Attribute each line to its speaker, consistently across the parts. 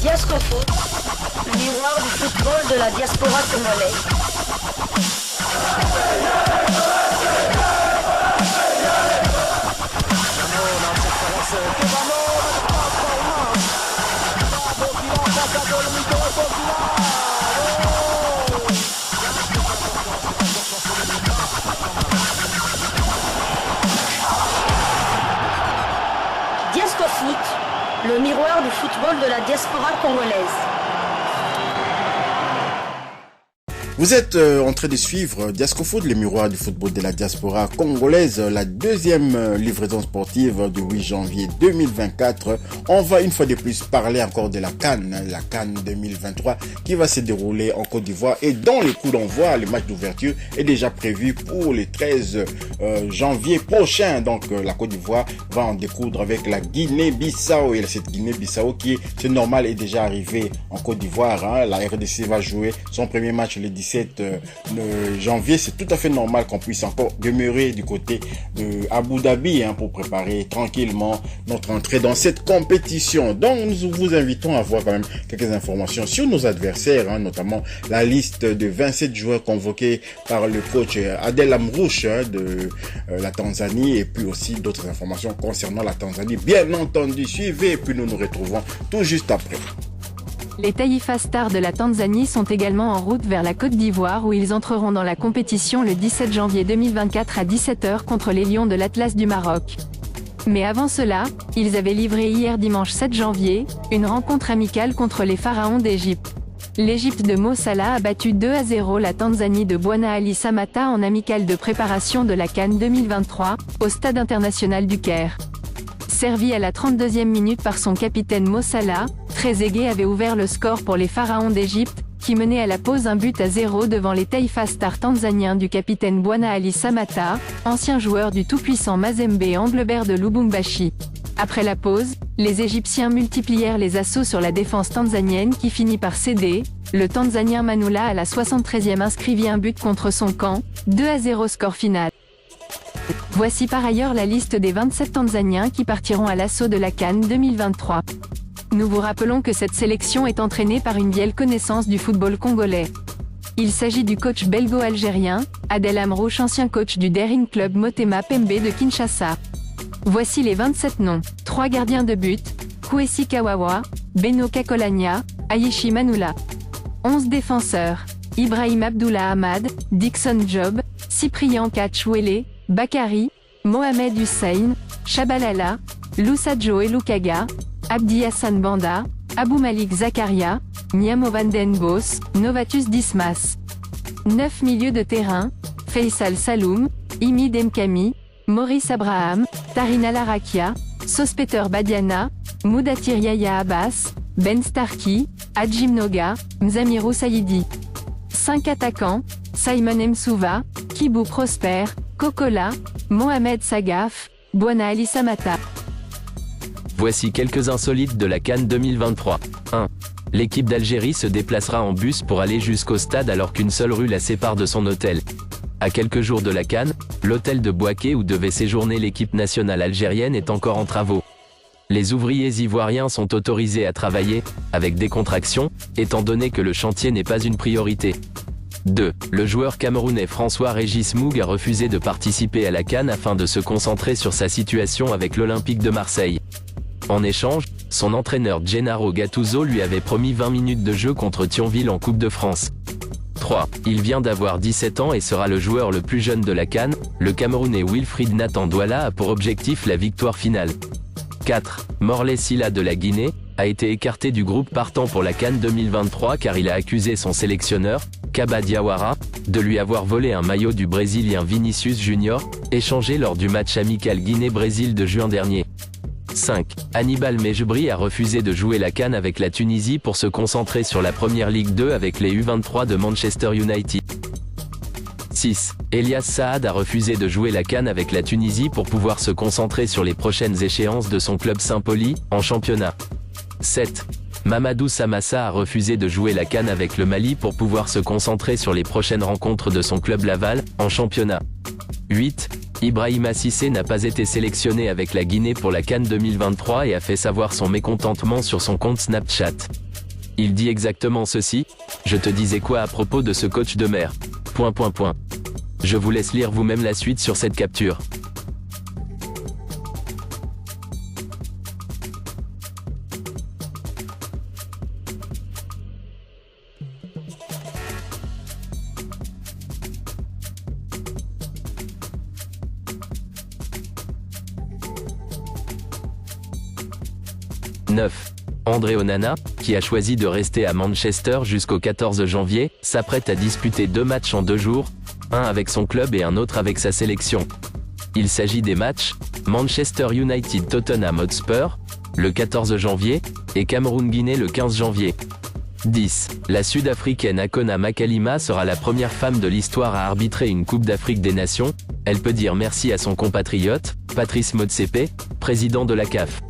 Speaker 1: Diascofoot, le miroir du football de la diaspora congolaise. Diascofoot, le miroir du football de la diaspora congolaise.
Speaker 2: Vous êtes en train de suivre Diascofoot, les miroirs du football de la diaspora congolaise, la deuxième livraison sportive du 8 janvier 2024. On va une fois de plus parler encore de la CAN 2023 qui va se dérouler en Côte d'Ivoire et dont le coup d'envoi, le match d'ouverture est déjà prévu pour le 13 janvier prochain. Donc la Côte d'Ivoire va en découdre avec la Guinée-Bissau et cette Guinée-Bissau qui, c'est normal, est déjà arrivée en Côte d'Ivoire. La RDC va jouer son premier match le 17 janvier. C'est tout à fait normal qu'on puisse encore demeurer du côté de Abu Dhabi pour préparer tranquillement notre entrée dans cette compétition. Donc nous vous invitons à voir quand même quelques informations sur nos adversaires, notamment la liste de 27 joueurs convoqués par le coach Adel Amrouche de la Tanzanie, et puis aussi d'autres informations concernant la Tanzanie. Bien entendu, suivez et puis nous nous retrouvons tout juste après.
Speaker 3: Les Taifa Stars de la Tanzanie sont également en route vers la Côte d'Ivoire où ils entreront dans la compétition le 17 janvier 2024 à 17h contre les Lions de l'Atlas du Maroc. Mais avant cela, ils avaient livré hier dimanche 7 janvier, une rencontre amicale contre les Pharaons d'Égypte. L'Égypte de Mo Salah a battu 2-0 la Tanzanie de Bwana Ali Samata en amicale de préparation de la CAN 2023, au Stade international du Caire. Servi à la 32e minute par son capitaine Mo Salah, Trezeguet avait ouvert le score pour les Pharaons d'Égypte, qui menaient à la pause 1-0 devant les Taifa Stars tanzaniens du capitaine Bwana Ali Samata, ancien joueur du tout-puissant Mazembe Anglebert de Lubumbashi. Après la pause, les Égyptiens multiplièrent les assauts sur la défense tanzanienne qui finit par céder. Le Tanzanien Manula à la 73e inscrivit un but contre son camp, 2-0 score final. Voici par ailleurs la liste des 27 Tanzaniens qui partiront à l'assaut de la CAN 2023. Nous vous rappelons que cette sélection est entraînée par une vieille connaissance du football congolais. Il s'agit du coach belgo-algérien, Adel Amrouche, ancien coach du Daring Club Motema Pembe de Kinshasa. Voici les 27 noms. 3 gardiens de but, Kwesi Kawawa, Beno Kakolanya, Aishi Manula. 11 défenseurs, Ibrahim Abdullah Ahmad, Dixon Job, Cyprien Kachwele, Bakary, Mohamed Hussein, Shabalala, Lusajo Elukaga, Abdi Hassan Banda, Abou Malik Zakaria, Niamo Van Den Bos, Novatus Dismas. 9 milieux de terrain, Faisal Saloum, Imi Demkami, Maurice Abraham, Tarina Larakia, Sospeter Badiana, Moudatir Yaya Abbas, Ben Starki, Adjim Noga, Mzamirou Saïdi. 5 attaquants, Simon Msouva, Kibou Prosper, Kokola, Mohamed Sagaf, Bwana Ali Samata.
Speaker 4: Voici quelques insolites de la CAN 2023. 1. L'équipe d'Algérie se déplacera en bus pour aller jusqu'au stade alors qu'une seule rue la sépare de son hôtel. À quelques jours de la CAN, l'hôtel de Bouaké où devait séjourner l'équipe nationale algérienne est encore en travaux. Les ouvriers ivoiriens sont autorisés à travailler, avec décontraction, étant donné que le chantier n'est pas une priorité. 2. Le joueur camerounais François-Régis Moug a refusé de participer à la CAN afin de se concentrer sur sa situation avec l'Olympique de Marseille. En échange, son entraîneur Gennaro Gattuso lui avait promis 20 minutes de jeu contre Thionville en Coupe de France. 3. Il vient d'avoir 17 ans et sera le joueur le plus jeune de la CAN, le Camerounais Wilfried Nathan Douala a pour objectif la victoire finale. 4. Morley Sylla de la Guinée a été écarté du groupe partant pour la CAN 2023 car il a accusé son sélectionneur, Kaba Diawara, de lui avoir volé un maillot du Brésilien Vinicius Junior, échangé lors du match amical Guinée-Brésil de juin dernier. 5. Hannibal Mejbri a refusé de jouer la CAN avec la Tunisie pour se concentrer sur la Première Ligue 2 avec les U23 de Manchester United. 6. Elias Saad a refusé de jouer la CAN avec la Tunisie pour pouvoir se concentrer sur les prochaines échéances de son club Saint-Pauli, en championnat. 7. Mamadou Samassa a refusé de jouer la CAN avec le Mali pour pouvoir se concentrer sur les prochaines rencontres de son club Laval, en championnat. 8. Ibrahima Cissé n'a pas été sélectionné avec la Guinée pour la CAN 2023 et a fait savoir son mécontentement sur son compte Snapchat. Il dit exactement ceci. Je te disais quoi à propos de ce coach de mer ? Je vous laisse lire vous-même la suite sur cette capture. « 9. André Onana, qui a choisi de rester à Manchester jusqu'au 14 janvier, s'apprête à disputer 2 matchs en 2 jours, un avec son club et un autre avec sa sélection. Il s'agit des matchs Manchester United Tottenham Hotspur, le 14 janvier, et Cameroun-Guinée le 15 janvier. 10. La Sud-Africaine Akona Makalima sera la première femme de l'histoire à arbitrer une Coupe d'Afrique des Nations. Elle peut dire merci à son compatriote, Patrice Motsepe, président de la CAF.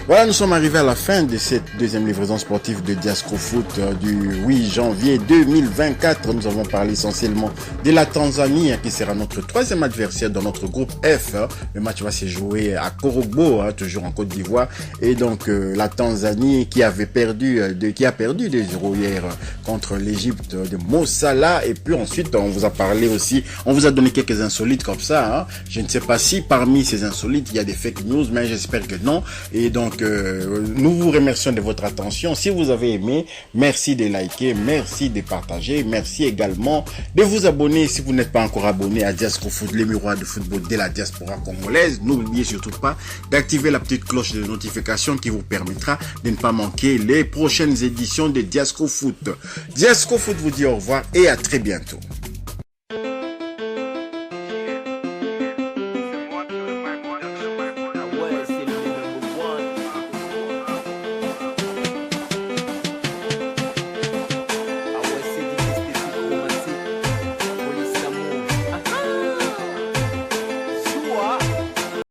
Speaker 2: Voilà, nous sommes arrivés à la fin de cette deuxième livraison sportive de Diasco Foot du 8 janvier 2024. Nous avons parlé essentiellement de la Tanzanie qui sera notre troisième adversaire dans notre groupe F. Le match va se jouer à Korogbo, toujours en Côte d'Ivoire. Et donc la Tanzanie qui a perdu 2-0 hier contre l'Égypte de Mo Salah. Et puis ensuite on vous a parlé aussi, on vous a donné quelques insolites comme ça. Je ne sais pas si parmi ces insolites il y a des fake news, mais j'espère que non. Et donc nous vous remercions de votre attention. Si vous avez aimé, merci de liker, merci de partager, merci également de vous abonner si vous n'êtes pas encore abonné à Diasco Foot, les miroirs de football de la diaspora congolaise. N'oubliez surtout pas d'activer la petite cloche de notification qui vous permettra de ne pas manquer les prochaines éditions de Diasco Foot. Diasco Foot vous dit au revoir et à très bientôt.